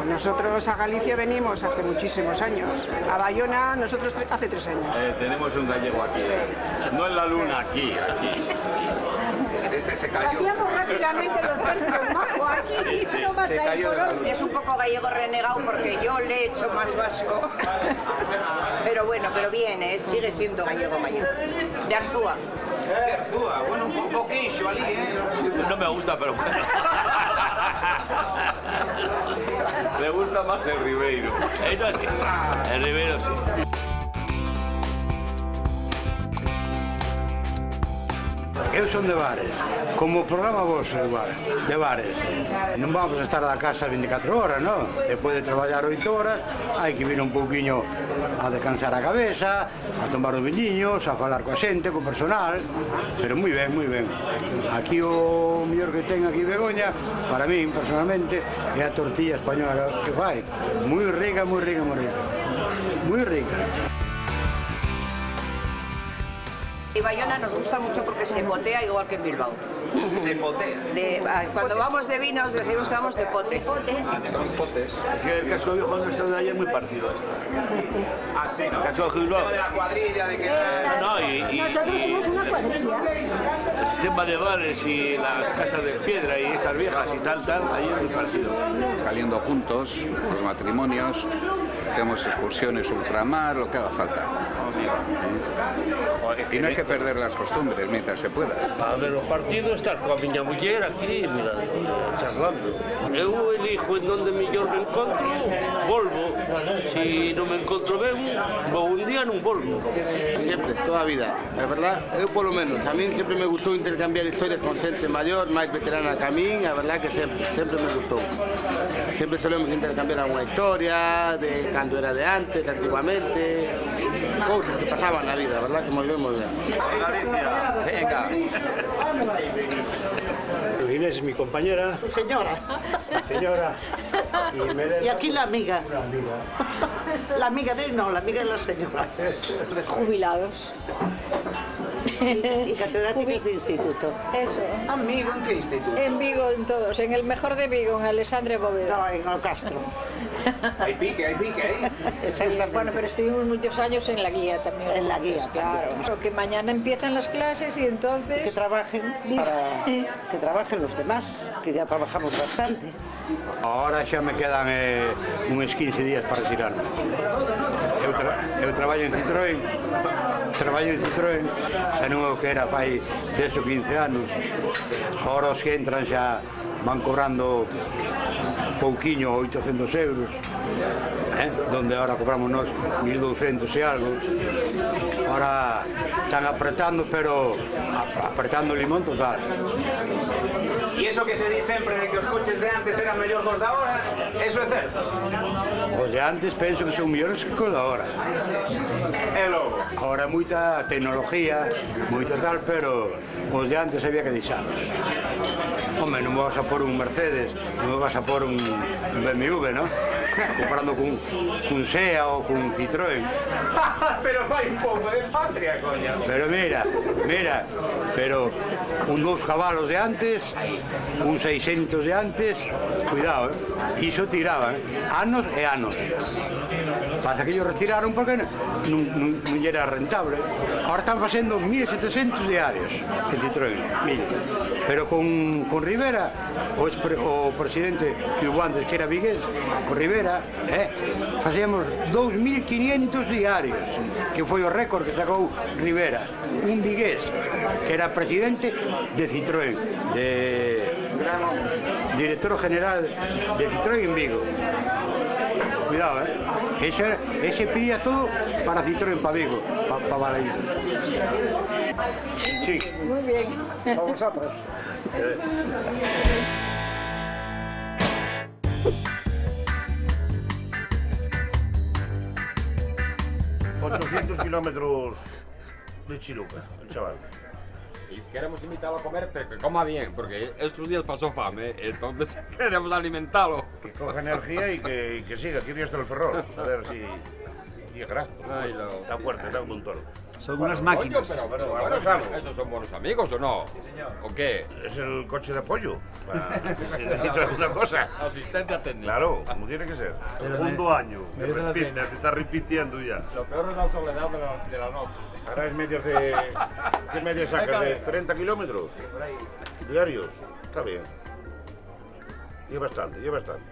Nosotros a Galicia venimos hace muchísimos años. A Bayona nosotros hace 3 años. Tenemos un gallego aquí. No en la luna, aquí. Este se cayó. Cambiamos rápidamente los tercios, majo, aquí. No vas a ir por otro. Es un poco gallego renegado porque yo le he hecho más vasco. Pero bueno, pero bien, sigue siendo gallego. De Arzúa. De Arzúa, bueno, un poquillo ali, Sí, no me gusta, pero bueno. Le gusta más el Ribeiro. Esto sí, el Ribeiro sí. Eu son de Bares, como programa vos de Bares. Non vamos a estar da casa 24 horas, non? Despois de traballar 8 horas, hai que vir un pouquiño a descansar a cabeza, a tomar os viñiños, a falar coa xente, co personal, pero moi ben, moi ben. Aquí o mellor que ten aquí Begoña, para min, personalmente, é a tortilla española que fai. Moi rica, moi rica, moi rica. Moi rica. Y Bayona nos gusta mucho porque se potea igual que en Bilbao. Se potea. Cuando vamos de vinos decimos que vamos de potes. Son potes. Es que el casco viejo nuestro de ayer es muy partido. Ah, sí, ¿no? Casco de Bilbao. De la cuadrilla, de que... Nosotros somos una cuadrilla. El sistema de bares y las casas de piedra y estas viejas y tal, ahí es muy partido. Saliendo juntos, los matrimonios, hacemos excursiones ultramar, lo que haga falta. Y no hay que perder las costumbres mientras se pueda. Para ver los partidos, estás con a miña muller aquí, mira, charlando. Eu elijo en donde mellor me encontro, volvo. Si non me encontro ben, vou un día non volvo. Siempre, toda a vida, é verdad, eu polo menos. A min sempre me gustou intercambiar historias con xente maior, máis veterana que a min, a verdad que sempre me gustou. Sempre solemos intercambiar alguna historia de cando era de antes, antiguamente, cousas que pasaban na vida, a verdad que moi ben, moi ben. Galicia, venga. Inés es mi compañera. Su señora. Señora. Y aquí la amiga. La amiga de él no, la amiga de la señora. Jubilados. Y catedráticos de instituto. Eso. Amigo, ¿en qué instituto? En Vigo, en todos. En el mejor de Vigo, en Alessandre Bóveda. No, en el Castro. Hay pique, ¿eh? Exactamente. Bueno, pero estuvimos muchos años en la guía también. En la guía, claro. Porque mañana empiezan las clases y entonces... Que trabajen los demás, que ya trabajamos bastante. Ahora xa me quedan uns 15 días para retirarme. Eu traballo en Citroën, xa non é o que era fai 10 ou 15 anos. Ahora os que entran xa van cobrando pouquiño, 800 euros, donde ahora cobramos nós 1200 e algo. Ahora están apretando, pero apretando o limón total. Y eso que se di sempre de que os coches de antes eran mellor que os de ahora, eso é certo? Os de antes penso que son mellores que os de ahora. E logo? Ahora moita tecnología, moito tal, pero os de antes había que deixarlos. Home, non me vas a por un Mercedes, non me vas a por un BMW, ¿no? Comparando cun SEA ou cun Citroën. Pero fai un pouco de patria, coña. Pero mira, pero un 2 cabalos de antes, un 600 de antes, cuidado, iso tiraba, anos e anos. Pasa que ellos retiraron porque non era rentable. Ahora están facendo 1.700 diarios en Citroën, 1.000. Pero con Rivera, o presidente que hubo antes, que era vigués, con Rivera, facíamos 2.500 diarios, que foi o récord que sacou Rivera, un vigués, que era presidente de Citroën, director general de Citroën en Vigo. Cuidado, ese pedía todo para Citroën, para Vigo, para Balaído. Sí. Muy bien. A vosotros. 800 kilómetros de Chiluca, el chaval. Y queremos invitarlo a comer, pero que coma bien, porque estos días pasó fame, entonces queremos alimentarlo. Que coja energía y que siga, que iría hasta el Ferrol. A ver si Y es graso. Ay, no. Está fuerte, está un toro. Son unas máquinas. ¿Esos son buenos amigos o no? ¿O qué? Es el coche de apoyo. Si necesitas alguna cosa. Asistencia técnica. Claro, como tiene que ser. Segundo año. Se está repitiendo ya. Lo peor es la soledad de la noche. Ahora es medias de... ¿Qué medias sacas? ¿De 30 kilómetros? Diarios. Está bien. Lleva bastante, lleva bastante.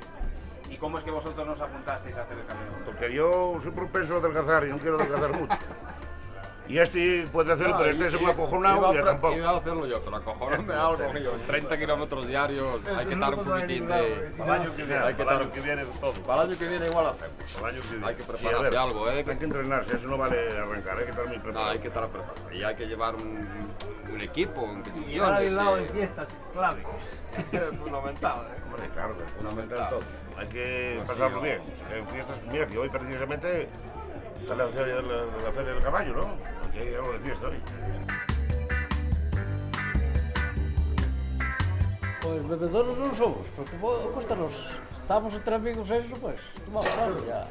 ¿Y cómo es que vosotros nos apuntasteis a hacer el camino? Porque yo soy propenso a adelgazar y no quiero adelgazar mucho. Y este puede hacerlo, pero este es un acojonado y ya tampoco. Iba a hacerlo yo, pero acojonarme algo, digo, 30 kilómetros diarios, hay que estar un poquitín de... Para el año que viene, para el año que viene todo. Para el año que viene igual hacemos. Para el año que viene. Hay que prepararse algo, Hay que entrenarse, eso no vale arrancar, hay que estar muy preparado. No, hay que estar preparado. Y hay que llevar un equipo, en Y llevar a Bilbao en fiestas, clave. Es fundamental, Hombre, claro, es fundamental todo. Hay que pasarlo bien. En fiestas, mira que hoy precisamente está la feria del caballo, ¿no? Aquí hay algo de fiesta hoy. Pues bebedores non somos, porque cuéstanos, estamos entre amigos eso, pues, tomamos algo ya,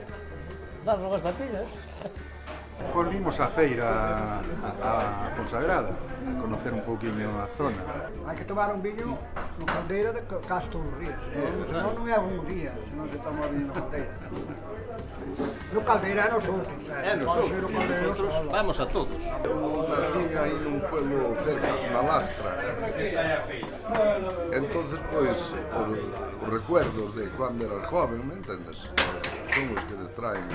darnos as tapiñas. Pois vimos a feira a Fonsagrada, a conocer un pouquinho a zona. Hai que tomar un viño no caldeira casi todos os días, senón non é un día, senón se toma viño no caldeira. No caldeira é nosotros, pode ser o caldeiro solo. Vamos a todos. Nací aí nun pueblo cerca, na Lastra. Entonces, pois, os recuerdos de cando eras joven, me entendes? Son os que te traen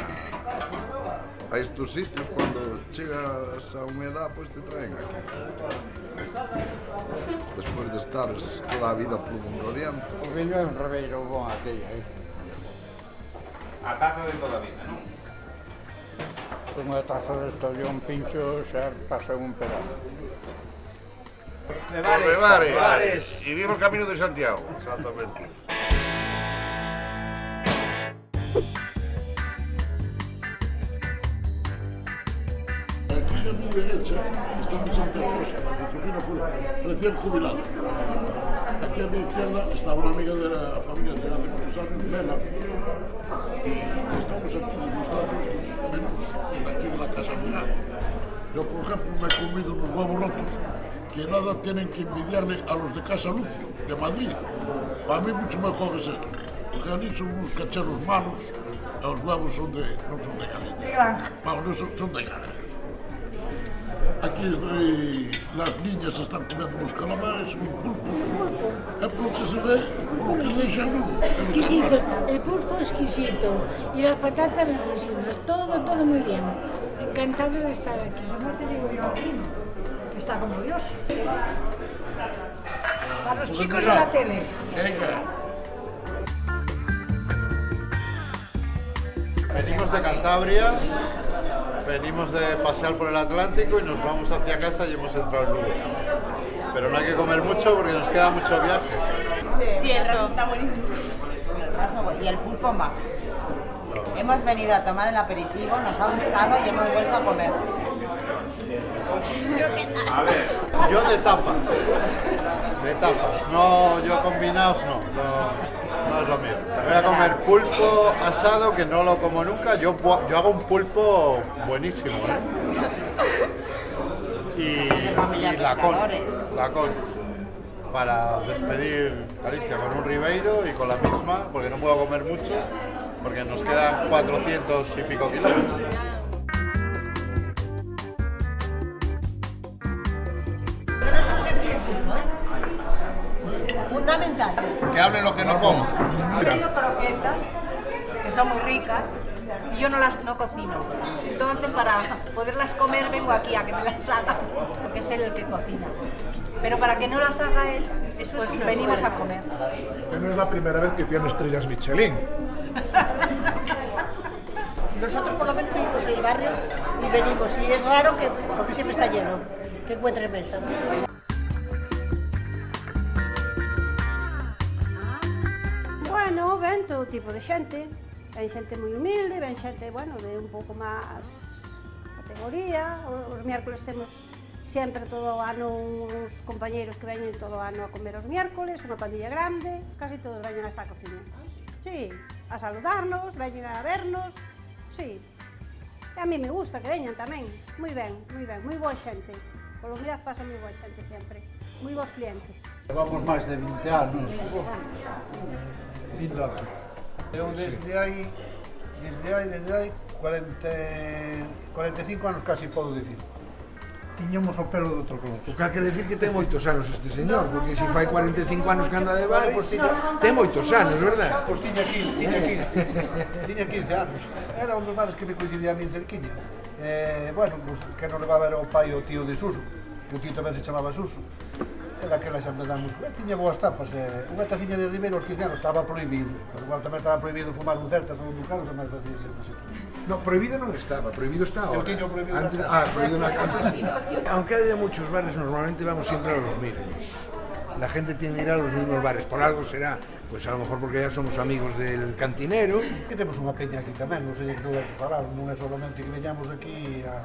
a estos sitios, cando chegas a unha edad, pois te traen aquí. Despois de estar toda a vida por un rodeante. O viño é un rebeiro bon aquella, A taza de toda a vida, non? Unha taza desto e un pincho xa pasou un pedazo. Bebares. Y viva el camino de Santiago. Exactamente. Aquí a mi derecha está en Santa Rosa, Josefina Fuller, recién jubilada. Aquí a mi izquierda está una amiga de la familia de hace muchos años, Lela. Y estamos aquí buscando estos menús aquí en la Casa Mirad. Yo, por ejemplo, me he comido unos huevos rotos que nada tienen que envidiarle a los de Casa Lucio, de Madrid. Para mí mucho mejores estos, porque allí son unos cacheros malos, y los huevos no son de Galicia. Vamos, son de granja. Aquí las niñas están comiendo unos calamares, un pulpo. Es por lo que se ve, por lo que dejan, ¿no? Exquisito, el pulpo exquisito y las patatas riquísimas, todo muy bien. Encantado de estar aquí. No te digo yo al vino, que está como Dios. Para los chicos de la tele. Venimos de Cantabria, venimos de pasear por el Atlántico y nos vamos hacia casa y hemos entrado en Lugo. Pero no hay que comer mucho porque nos queda mucho viaje. Cierto. Está buenísimo. Y el pulpo más. Hemos venido a tomar el aperitivo, nos ha gustado y hemos vuelto a comer. Yo de tapas, no, yo combinados no es lo mío. Voy a comer pulpo asado, que no lo como nunca, yo hago un pulpo buenísimo, y lacón, para despedir Galicia con un ribeiro y con la misma, porque no puedo comer mucho, porque nos quedan 400 y pico kilómetros. Fundamental. Que hable lo que no como. Tengo croquetas, que son muy ricas, y yo no cocino. Entonces, para poderlas comer, vengo aquí a que me las haga, porque es él el que cocina. Pero para que no las haga él, pues venimos a comer. No es la primera vez que tiene estrellas Michelin. Nosotros por lo menos vivimos en el barrio y venimos, y es raro porque siempre está lleno, que encuentres mesa. Bueno, ven todo tipo de xente. Ven xente moi humilde, ven xente, bueno, de un pouco máis categoría. Os miércoles temos sempre todo o ano uns compañeiros que veñen todo o ano a comer os miércoles, unha pandilla grande, casi todos veñen a esta cociña. Sí, a saludarnos, veñen a vernos, sí. E a mí me gusta que veñan tamén. Moi ben, moi boa xente. Polo Miraz pasa moi boa xente sempre. Moi bons clientes. Levamos máis de 20 anos vindo aquí. Eu desde hai 45 anos casi podo dicir. Tiñamos o pelo de outro color. O que quer decir que ten moitos anos este señor, porque se fai 45 anos que anda de bares, ten moitos anos, verdad? Pois tiña 15 anos. Era un dos bares que me coincidía a mí cerquiña. Bueno, pues, que non levaba era o pai e o tío de Suso, que o tío tamén se chamaba Suso. E daquela xa empezamos, tiña boas tapas, unha taciña de Ribeiro aos 15 anos estaba prohibido, pero igual tamén estaba prohibido fumar un Celtas ou un Ducados, e máis facía ser así. No, prohibido non estaba, prohibido está ahora. Eu tiño prohibido antes, na casa. prohibido na casa, sí. Aunque haya muchos bares, normalmente vamos siempre a los mismos. La gente tiende a ir a los mismos bares, por algo será, pues a lo mejor porque ya somos amigos del cantinero. E temos unha peña aquí tamén, non sei que todo hai que falar, non é solamente que veñamos aquí a...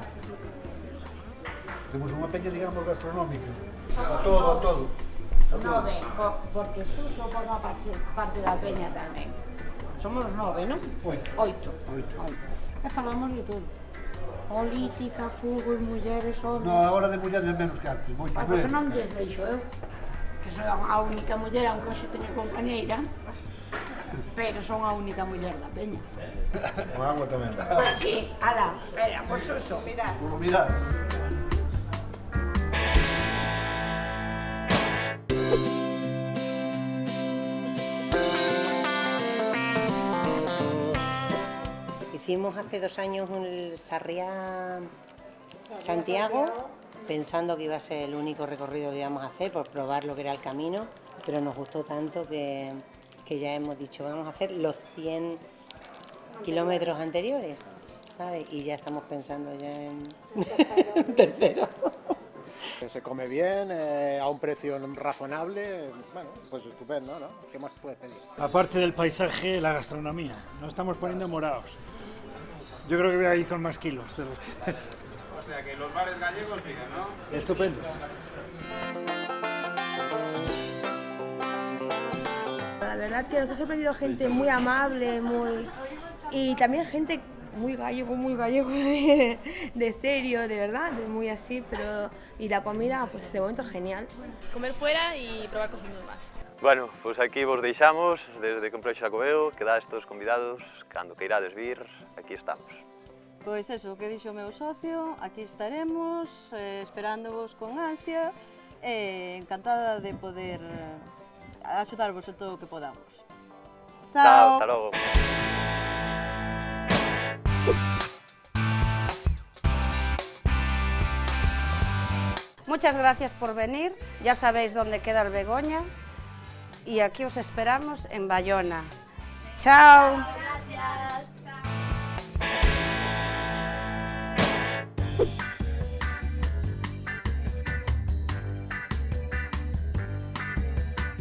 Temos unha peña, digamos, gastronómica, a todo. Nove, porque Suso forma parte da peña tamén. Somos 9, non? 8. E falamos de todo. Política, fútbol, mulleres, homens... No, a hora de mulleres é menos que antes, moito menos. Porque non lles deixo eu, que son a única muller, aunque hoxe teño compañeira, pero son a única muller da peña. O agua tamén. Pois sí, ala, espera, por Suso, mirad. Mirad. Hicimos hace 2 años el Sarriá Santiago, pensando que iba a ser el único recorrido que íbamos a hacer por probar lo que era el camino, pero nos gustó tanto que ya hemos dicho vamos a hacer los 100 kilómetros anteriores, ¿sabes? Y ya estamos pensando ya en tercero. Se come bien, a un precio razonable, bueno, pues estupendo, ¿no? ¿Qué más puedes pedir? Aparte del paisaje, la gastronomía. Nos estamos poniendo morados. Yo creo que voy a ir con más kilos de los que... O sea que los bares gallegos siguen, ¿no? Estupendos. La verdad que nos ha sorprendido gente muy amable, y también gente muy gallego de serio, de verdad, de muy así, pero y la comida, pues de momento genial. Comer fuera y probar cosas nuevas. Bueno, pois aquí vos deixamos desde Complexo Xacobeo, quedades todos convidados, cando queirades vir, aquí estamos. Pois eso, que dixo o meu socio, aquí estaremos, esperándovos con ansia, encantada de poder axudarvos en todo o que podamos. Chao, hasta logo. Muchas gracias por venir, ya sabéis dónde queda el Begoña y aquí os esperamos en Bayona. ¡Chao! Gracias.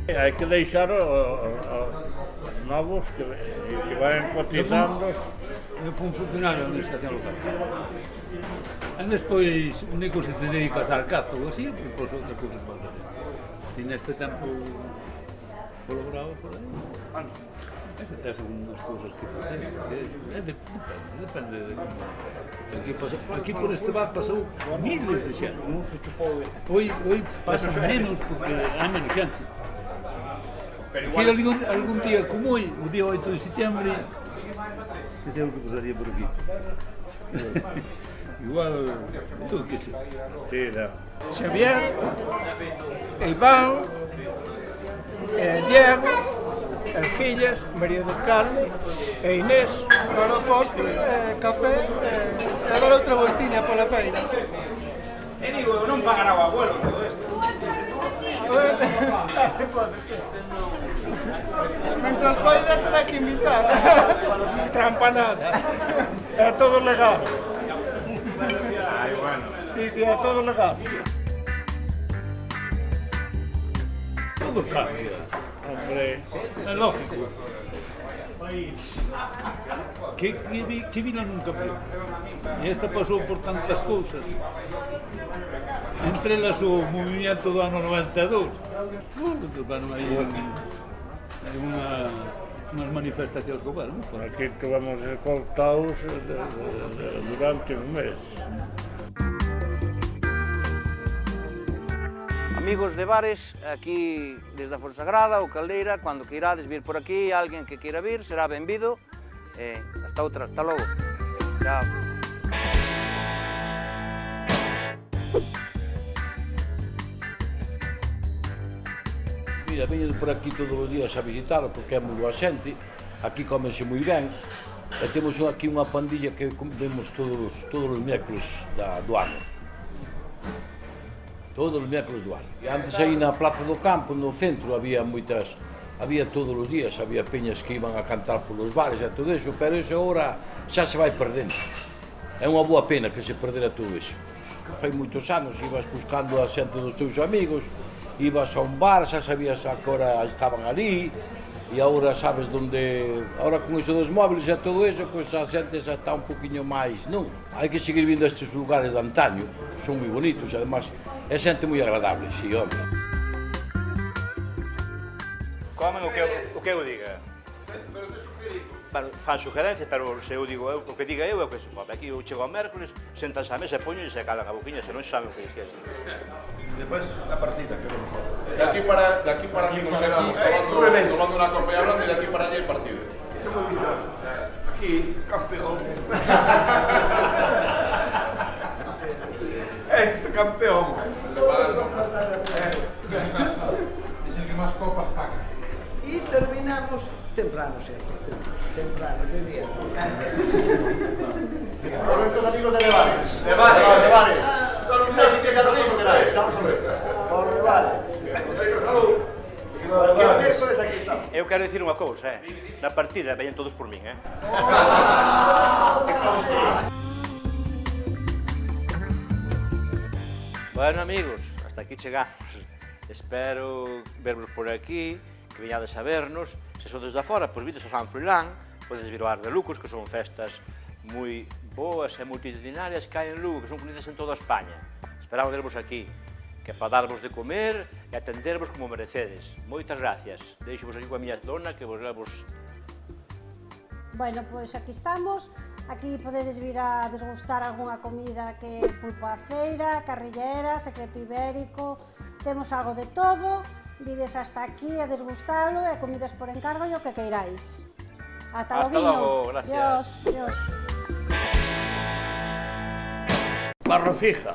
Hai que deixar novos que vayan cotizando. Eu fui un funcionario da administración local. E despois, único se te dedicas al cazo ou así, pois outra cousa que vas fazer. Si neste tempo colaboraba por aí, bueno, ese tes unhas cousas que facer. Depende de como... Aquí por este bar pasou miles de xente. Hoy pasa menos porque hai menos xente. Si algún día como hoy, o día 8 de septiembre, que sei o que pasaría por aquí. Igual, eu que sei. Sí, no. Xavier, Iván, Diego, as fillas, María del Carme e Inés. Para o postre, café e dar outra voltiña pola feira. E digo, non pagará o abuelo todo isto. Mientras poida terá que invitar. Trampa nada. É todo legal. Ai, bueno. Sí, é todo legal. Todo cambia, hombre, é lógico. Que vila non cambiou? E esta pasou por tantas cousas. Entre elas o movimento do ano 92. Bueno, aí unha unhas manifestacións co goberno. Aquí tivemos escoltados durante un mes. Amigos de bares, aquí desde a Fonsagrada ou Caldeira, cando queirades vir por aquí, alguén que queira vir, será benvido. Hasta outra, hasta logo. Chao. Mira, veño por aquí todos os días a visitarlo porque é moi boa xente, aquí cómense moi ben, e temos aquí unha pandilla que vemos todos os miércoles do ano. Todos os miércoles do ano. E antes aí na Plaza do Campo, no centro, había todos os días, había peñas que iban a cantar polos bares e todo iso, pero iso agora xa se vai perdendo. É unha boa pena que se perdera todo iso. Fai moitos anos, ibas buscando a xente dos teus amigos, ibas a un bar, xa sabías a que hora estaban ali, e agora sabes onde... Agora con iso dos móviles e todo iso, pois a xente xa está un poquinho máis... Non, hai que seguir vindo a estes lugares de antaño, son moi bonitos, e además é xente moi agradable, si, home. Comen o que eu diga. Fan sugerencias, pero se eu digo o que diga eu é o que se come. Aquí eu chego ao mércoles, sentanse á mesa e poño e se calan a boquiña, se non saben o que esquece. Despois, a partida, que vamos a ver. De aquí para allí nos quedamos tomando una copa y hablando, y de aquí para allí el partido. Aquí, campeón. Campeón. Es el que más copas paga. Y terminamos temprano siempre. Temprano, de día. Con nuestros amigos de Levares. De Bares. Vamos a ver. Por Levares. Eu quero dicir unha cousa, na partida veñen todos por min, Bueno, amigos, hasta aquí chegamos. Espero vervos por aquí, que veñades a vernos. Se sodes da fora, pois vides ao San Froilán, podedes vir ao Ar de Lucos, que son festas moi boas e multitudinarias que hai en Lugo, que son conhecidas en toda España. Esperamos vervos aquí, que é para darvos de comer e atendervos como merecedes. Moitas gracias. Deixo-vos aquí coa miña dona, que vos levos... Bueno, pois aquí estamos. Aquí podedes vir a desgustar algunha comida que é pulpo á feira, carrillera, secreto ibérico, temos algo de todo, vides hasta aquí a desgustalo e comidas por encargo e o que queiráis. Ata logo, gracias. Dios. Barro fija.